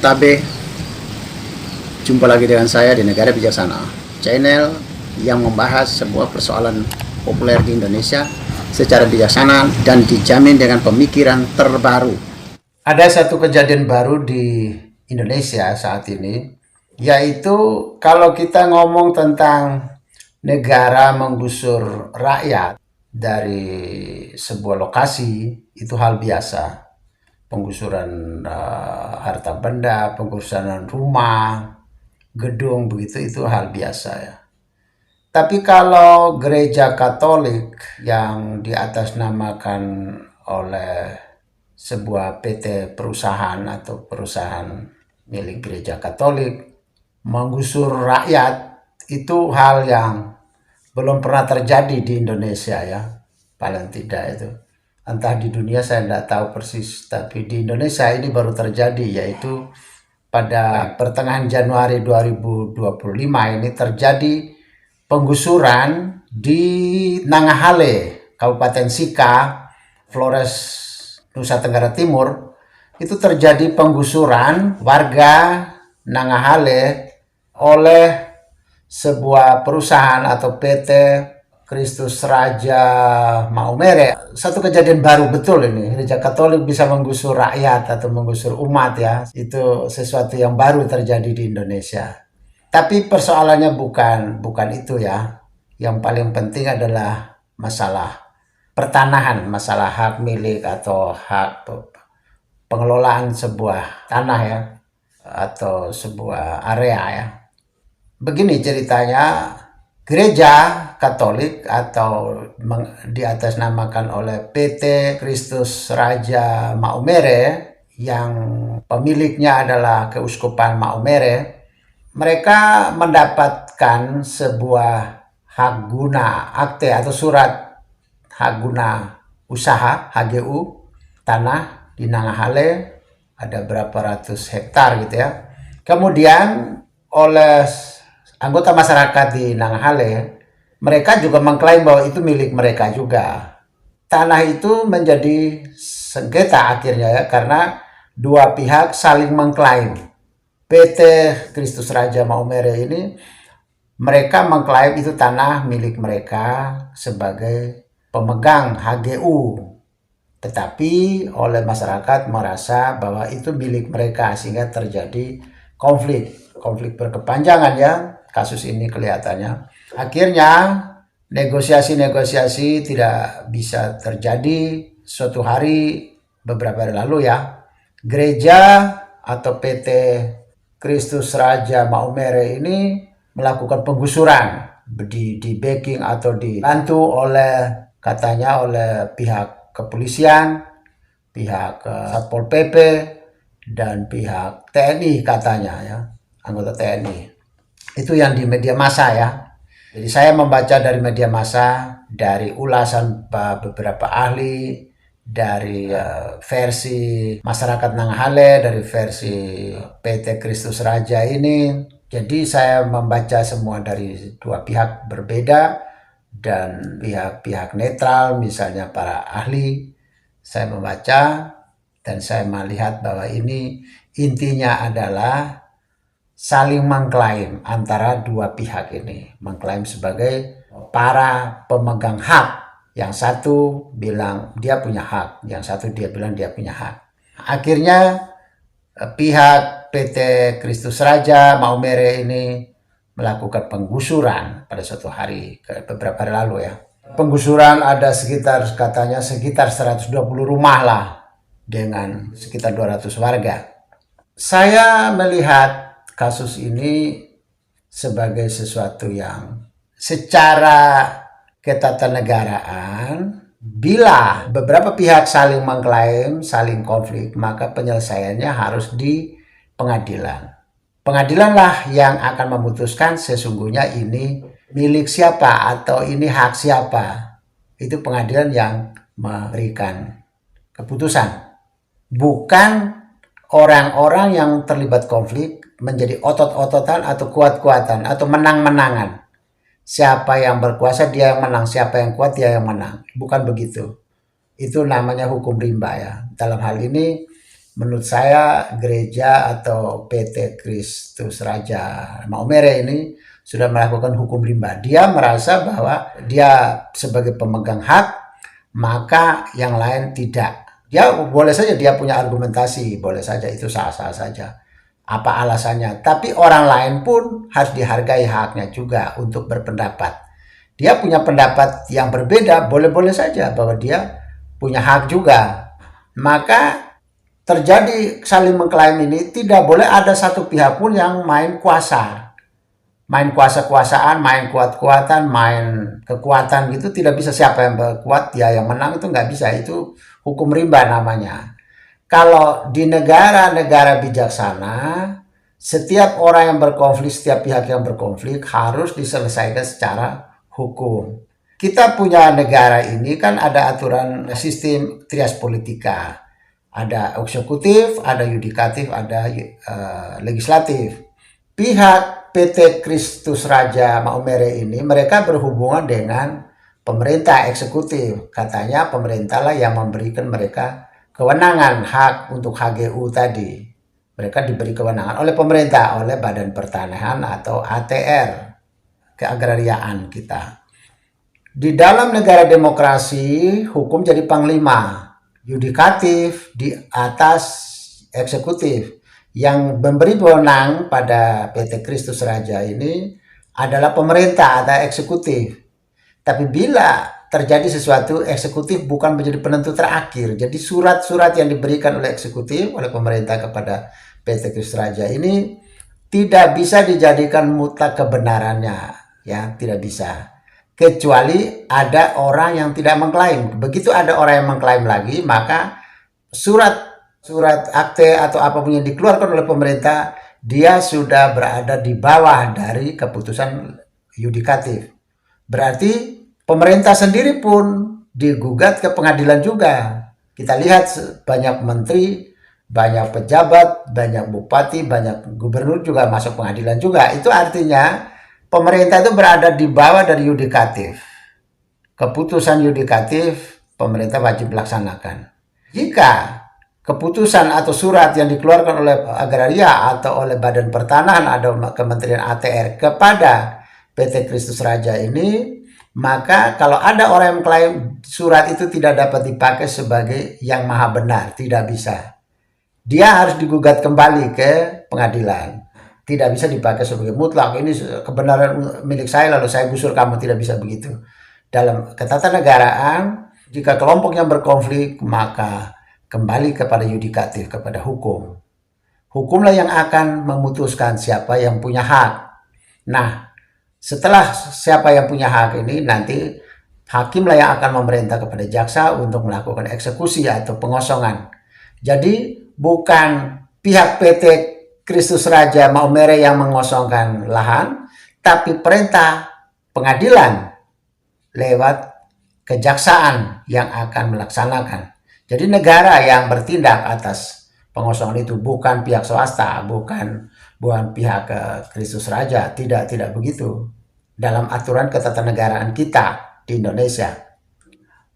Tabe, jumpa lagi dengan saya di Negara Bijaksana, channel yang membahas sebuah persoalan populer di Indonesia secara bijaksana dan dijamin dengan pemikiran terbaru. Ada satu kejadian baru di Indonesia saat ini, yaitu kalau kita ngomong tentang negara menggusur rakyat dari sebuah lokasi, itu hal biasa. Penggusuran harta benda, penggusuran rumah, gedung, begitu itu hal biasa ya. Tapi kalau gereja Katolik yang diatasnamakan oleh sebuah PT perusahaan atau perusahaan milik gereja Katolik menggusur rakyat, itu hal yang belum pernah terjadi di Indonesia ya, paling tidak itu. Entah di dunia saya tidak tahu persis, tapi di Indonesia ini baru terjadi, yaitu pada pertengahan Januari 2025 ini terjadi penggusuran di Nangahale, Kabupaten Sika, Flores, Nusa Tenggara Timur. Itu terjadi penggusuran warga Nangahale oleh sebuah perusahaan atau PT Kristus Raja Maumere. Satu kejadian baru betul ini. Gereja Katolik bisa menggusur rakyat atau menggusur umat ya. Itu sesuatu yang baru terjadi di Indonesia. Tapi persoalannya bukan itu ya. Yang paling penting adalah masalah pertanahan, masalah hak milik atau hak pengelolaan sebuah tanah ya, atau sebuah area ya. Begini ceritanya, gereja Katolik atau diatasnamakan oleh PT Kristus Raja Maumere yang pemiliknya adalah Keuskupan Maumere, mereka mendapatkan sebuah hak guna akte atau surat hak guna usaha HGU tanah di Nangahale, ada berapa ratus hektar gitu ya. Kemudian oleh anggota masyarakat di Nangahale, mereka juga mengklaim bahwa itu milik mereka juga. Tanah itu menjadi sengketa akhirnya ya, karena dua pihak saling mengklaim. PT Kristus Raja Maumere ini, mereka mengklaim itu tanah milik mereka sebagai pemegang HGU. Tetapi oleh masyarakat merasa bahwa itu milik mereka, sehingga terjadi konflik berkepanjangan ya. Kasus ini kelihatannya akhirnya negosiasi tidak bisa terjadi. Suatu hari beberapa hari lalu ya, gereja atau PT Kristus Raja Maumere ini melakukan penggusuran, di backing atau dibantu katanya oleh pihak kepolisian, pihak Satpol PP, dan pihak TNI katanya ya, anggota TNI. Itu yang di media massa ya. Jadi saya membaca dari media massa, dari ulasan beberapa ahli, dari versi masyarakat Nangahale, dari versi PT Kristus Raja ini. Jadi saya membaca semua dari dua pihak berbeda dan pihak netral, misalnya para ahli. Saya membaca dan saya melihat bahwa ini intinya adalah saling mengklaim antara dua pihak ini, mengklaim sebagai para pemegang hak. Yang satu bilang dia punya hak, yang satu dia bilang dia punya hak. Akhirnya pihak PT Kristus Raja Maumere ini melakukan penggusuran pada suatu hari, beberapa hari lalu ya. Penggusuran ada katanya sekitar 120 rumah lah, dengan sekitar 200 warga. Saya melihat kasus ini sebagai sesuatu yang secara ketatanegaraan, bila beberapa pihak saling mengklaim, saling konflik, maka penyelesaiannya harus di pengadilan. Pengadilanlah yang akan memutuskan sesungguhnya ini milik siapa atau ini hak siapa. Itu pengadilan yang memberikan keputusan. Bukan orang-orang yang terlibat konflik menjadi otot-ototan atau kuat-kuatan atau menang-menangan. Siapa yang berkuasa dia yang menang, siapa yang kuat dia yang menang. Bukan begitu. Itu namanya hukum rimba ya. Dalam hal ini Menurut saya gereja atau PT Kristus Raja Maumere ini sudah melakukan hukum rimba. Dia merasa bahwa dia sebagai pemegang hak, maka yang lain tidak. Dia boleh saja dia punya argumentasi, boleh saja itu sah-sah saja. Apa alasannya? Tapi orang lain pun harus dihargai haknya juga untuk berpendapat. Dia punya pendapat yang berbeda, boleh-boleh saja bahwa dia punya hak juga. Maka terjadi saling mengklaim ini, tidak boleh ada satu pihak pun yang main kuasa. Main kuasa-kuasaan, main kuat-kuatan, main kekuatan gitu, tidak bisa. Siapa yang kuat dia yang menang, itu nggak bisa. Itu hukum rimba namanya. Kalau di negara-negara bijaksana, setiap orang yang berkonflik, setiap pihak yang berkonflik harus diselesaikan secara hukum. Kita punya negara ini kan ada aturan sistem trias politika. Ada eksekutif, ada yudikatif, ada legislatif. Pihak PT Kristus Raja Maumere ini mereka berhubungan dengan pemerintah eksekutif. Katanya pemerintahlah yang memberikan mereka kewenangan hak untuk HGU tadi. Mereka diberi kewenangan oleh pemerintah, oleh Badan Pertanahan atau ATR, keagrariaan kita. Di dalam negara demokrasi, hukum jadi panglima. Yudikatif di atas eksekutif. Yang memberi wewenang pada PT Kristus Raja ini adalah pemerintah atau eksekutif. Tapi bila terjadi sesuatu, eksekutif bukan menjadi penentu terakhir. Jadi surat-surat yang diberikan oleh eksekutif, oleh pemerintah kepada PT Kristus Raja ini tidak bisa dijadikan mutlak kebenarannya, ya, tidak bisa. Kecuali ada orang yang tidak mengklaim. Begitu ada orang yang mengklaim lagi, maka surat akte atau apapun yang dikeluarkan oleh pemerintah, dia sudah berada di bawah dari keputusan yudikatif. Berarti pemerintah sendiri pun digugat ke pengadilan juga. Kita lihat banyak menteri, banyak pejabat, banyak bupati, banyak gubernur juga masuk pengadilan juga. Itu artinya pemerintah itu berada di bawah dari yudikatif. Keputusan yudikatif pemerintah wajib melaksanakan. Jika keputusan atau surat yang dikeluarkan oleh agraria atau oleh Badan Pertanahan atau Kementerian ATR kepada PT Kristus Raja ini, maka kalau ada orang yang mengklaim surat itu tidak dapat dipakai sebagai yang maha benar, tidak bisa. Dia harus digugat kembali ke pengadilan. Tidak bisa dipakai sebagai mutlak. Ini kebenaran milik saya lalu saya gusur kamu, tidak bisa begitu. Dalam ketatanegaraan, jika kelompok yang berkonflik maka kembali kepada yudikatif, kepada hukum. Hukumlah yang akan memutuskan siapa yang punya hak. Nah, setelah siapa yang punya hak ini, nanti hakimlah yang akan memerintah kepada jaksa untuk melakukan eksekusi atau pengosongan. Jadi bukan pihak PT Kristus Raja Maumere yang mengosongkan lahan, tapi perintah pengadilan lewat kejaksaan yang akan melaksanakan. Jadi negara yang bertindak atas pengosongan itu, bukan pihak swasta, bukan pihak Kristus Raja, tidak begitu. Dalam aturan ketatanegaraan kita di Indonesia,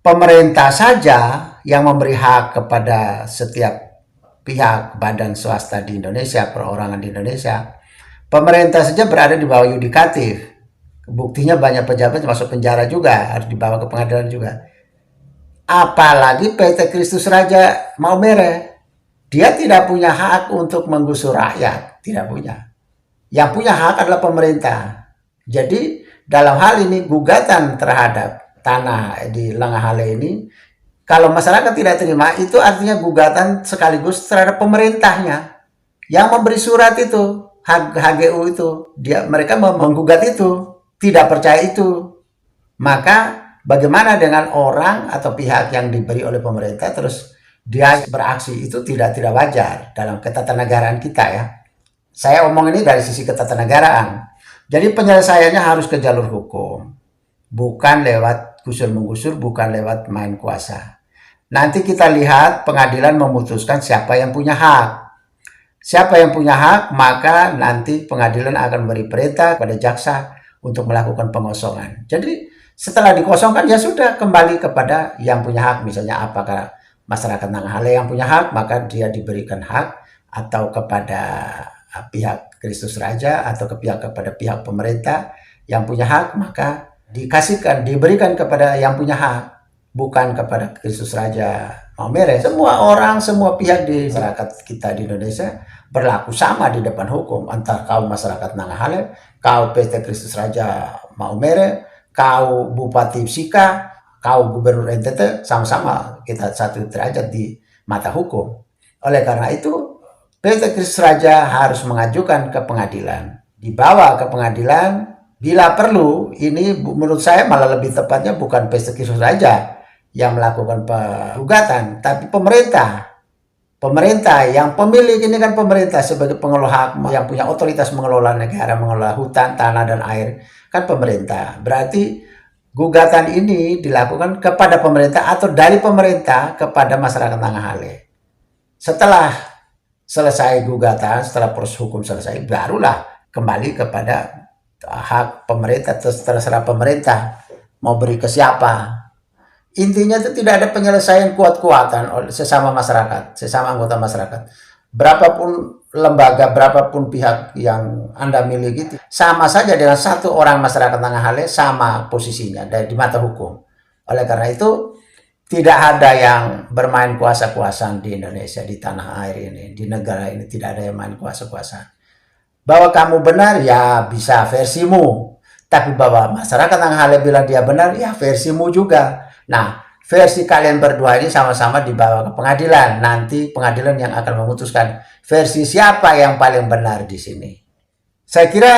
pemerintah saja yang memberi hak kepada setiap pihak badan swasta di Indonesia, perorangan di Indonesia. Pemerintah saja berada di bawah yudikatif. Buktinya banyak pejabat masuk penjara juga, harus dibawa ke pengadilan juga. Apalagi PT Kristus Raja Maumere. Dia tidak punya hak untuk menggusur rakyat, tidak punya. Yang punya hak adalah pemerintah. Jadi dalam hal ini gugatan terhadap tanah di Lengahale ini, kalau masyarakat tidak terima, itu artinya gugatan sekaligus terhadap pemerintahnya yang memberi surat itu, HGU itu. Mereka menggugat itu, tidak percaya itu. Maka bagaimana dengan orang atau pihak yang diberi oleh pemerintah terus dia beraksi, itu tidak wajar dalam ketatanegaraan kita, ya. Saya omong ini dari sisi ketatanegaraan. Jadi penyelesaiannya harus ke jalur hukum, bukan lewat gusur-menggusur, bukan lewat main kuasa. Nanti kita lihat pengadilan memutuskan siapa yang punya hak. Siapa yang punya hak, maka nanti pengadilan akan memberi perintah pada jaksa untuk melakukan pengosongan. Jadi setelah dikosongkan, ya sudah kembali kepada yang punya hak. Misalnya apakah masyarakat Nanggahale yang punya hak, maka dia diberikan hak, atau kepada pihak Kristus Raja, atau kepada pihak pemerintah yang punya hak, maka diberikan kepada yang punya hak, bukan kepada Kristus Raja Maumere. Semua orang, semua pihak di masyarakat kita di Indonesia berlaku sama di depan hukum, antar kau masyarakat Nanggahale, kau PT Kristus Raja Maumere, kau Bupati Sika, kau Gubernur NTT, sama-sama kita satu derajat di mata hukum. Oleh karena itu, PT Kristus Raja harus mengajukan ke pengadilan, dibawa ke pengadilan. Bila perlu, ini menurut saya malah lebih tepatnya bukan PT Kristus Raja yang melakukan gugatan, tapi pemerintah. Pemerintah yang pemilik ini kan pemerintah sebagai pengelola, yang punya otoritas mengelola negara, mengelola hutan, tanah, dan air, kan pemerintah. Berarti gugatan ini dilakukan kepada pemerintah atau dari pemerintah kepada masyarakat Nanggahale. Setelah selesai gugatan, setelah proses hukum selesai, barulah kembali kepada hak pemerintah, terserah pemerintah mau beri ke siapa. Intinya itu tidak ada penyelesaian kuat-kuatan oleh sesama masyarakat, sesama anggota masyarakat. Berapapun lembaga, berapapun pihak yang Anda miliki, sama saja dengan satu orang masyarakat Nanggahale, sama posisinya di mata hukum. Oleh karena itu, tidak ada yang bermain kuasa-kuasaan di Indonesia, di tanah air ini, di negara ini tidak ada yang main kuasa-kuasaan. Bahwa kamu benar, ya bisa versimu. Tapi bahwa masyarakat Nanggahale bilang dia benar, ya versimu juga. Nah, versi kalian berdua ini sama-sama dibawa ke pengadilan. Nanti pengadilan yang akan memutuskan versi siapa yang paling benar di sini. Saya kira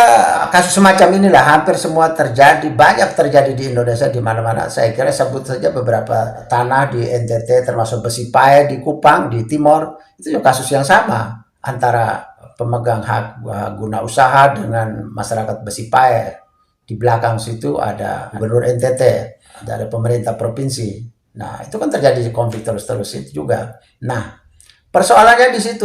kasus semacam inilah hampir semua terjadi, banyak terjadi di Indonesia di mana-mana. Saya kira sebut saja beberapa tanah di NTT, termasuk Besipae di Kupang, di Timor, itu juga kasus yang sama antara pemegang hak guna usaha dengan masyarakat Besipae. Di belakang situ ada Gubernur NTT, ada pemerintah provinsi. Nah, itu kan terjadi konflik terus-terus itu juga. Nah, persoalannya di situ,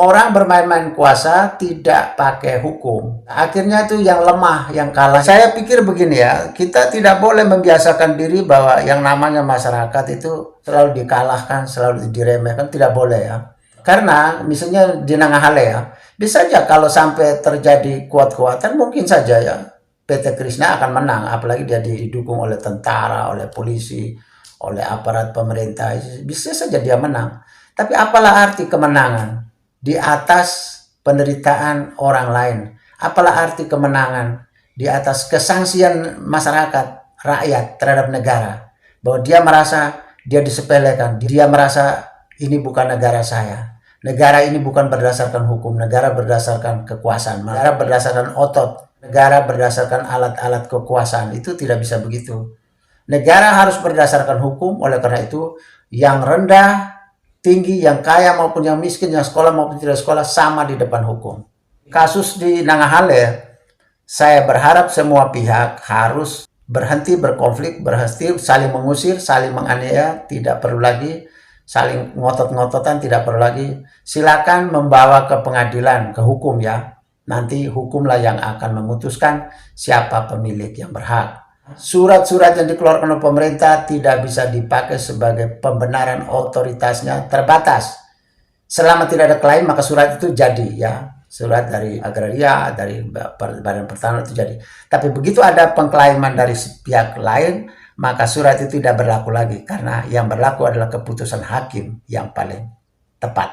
orang bermain-main kuasa tidak pakai hukum. Akhirnya itu yang lemah, yang kalah. Saya pikir begini ya, kita tidak boleh membiasakan diri bahwa yang namanya masyarakat itu selalu dikalahkan, selalu diremehkan, tidak boleh ya. Karena misalnya di Nanggahale ya, bisa saja kalau sampai terjadi kuat-kuatan, mungkin saja ya PT Krishna akan menang, apalagi dia didukung oleh tentara, oleh polisi, oleh aparat pemerintah, bisa saja dia menang. Tapi apalah arti kemenangan di atas penderitaan orang lain? Apalah arti kemenangan di atas kesangsian masyarakat, rakyat terhadap negara? Bahwa dia merasa dia disepelekan, dia merasa ini bukan negara saya. Negara ini bukan berdasarkan hukum, negara berdasarkan kekuasaan, negara berdasarkan otot, negara berdasarkan alat-alat kekuasaan. Itu tidak bisa begitu. Negara harus berdasarkan hukum, oleh karena itu yang rendah, tinggi, yang kaya maupun yang miskin, yang sekolah maupun tidak sekolah sama di depan hukum. Kasus di Nanggahale, saya berharap semua pihak harus berhenti berkonflik, berhenti saling mengusir, saling menganiaya, tidak perlu lagi saling ngotot-ngototan, tidak perlu lagi. Silakan membawa ke pengadilan, ke hukum ya. Nanti hukumlah yang akan memutuskan siapa pemilik yang berhak. Surat-surat yang dikeluarkan oleh pemerintah tidak bisa dipakai sebagai pembenaran otoritasnya, terbatas. Selama tidak ada klaim, maka surat itu jadi ya. Surat dari agraria, dari badan pertanahan itu jadi. Tapi begitu ada pengklaiman dari pihak lain, maka surat itu tidak berlaku lagi, karena yang berlaku adalah keputusan hakim yang paling tepat.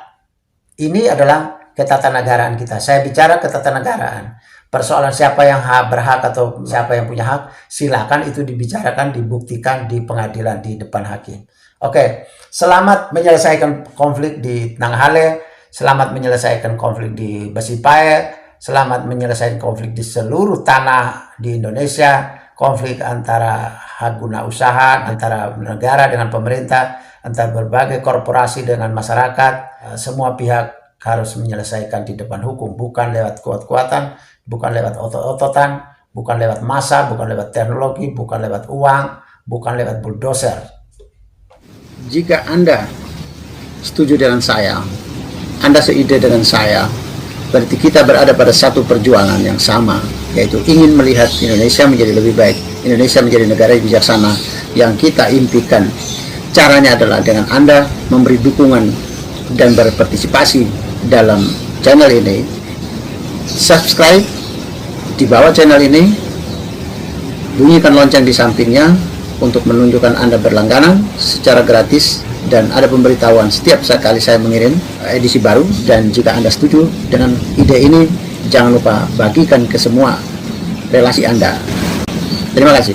Ini adalah ketatanegaraan kita. Saya bicara ketatanegaraan. Persoalan siapa yang berhak atau siapa yang punya hak, silakan itu dibicarakan, dibuktikan di pengadilan, di depan hakim. Oke, selamat menyelesaikan konflik di Nanggahale, selamat menyelesaikan konflik di Besipae, selamat menyelesaikan konflik di seluruh tanah di Indonesia, konflik antara hak guna usaha, antara negara dengan pemerintah, antara berbagai korporasi dengan masyarakat. Semua pihak harus menyelesaikan di depan hukum, bukan lewat kuat-kuatan, bukan lewat otot-ototan, bukan lewat massa, bukan lewat teknologi, bukan lewat uang, bukan lewat bulldozer. Jika Anda setuju dengan saya, Anda seide dengan saya, berarti kita berada pada satu perjuangan yang sama, yaitu ingin melihat Indonesia menjadi lebih baik, Indonesia menjadi negara yang bijaksana yang kita impikan. Caranya adalah dengan Anda memberi dukungan dan berpartisipasi dalam channel ini. Subscribe di bawah channel ini, bunyikan lonceng di sampingnya untuk menunjukkan Anda berlangganan secara gratis, dan ada pemberitahuan setiap kali saya mengirim edisi baru. Dan jika Anda setuju dengan ide ini, jangan lupa bagikan ke semua relasi Anda. Terima kasih.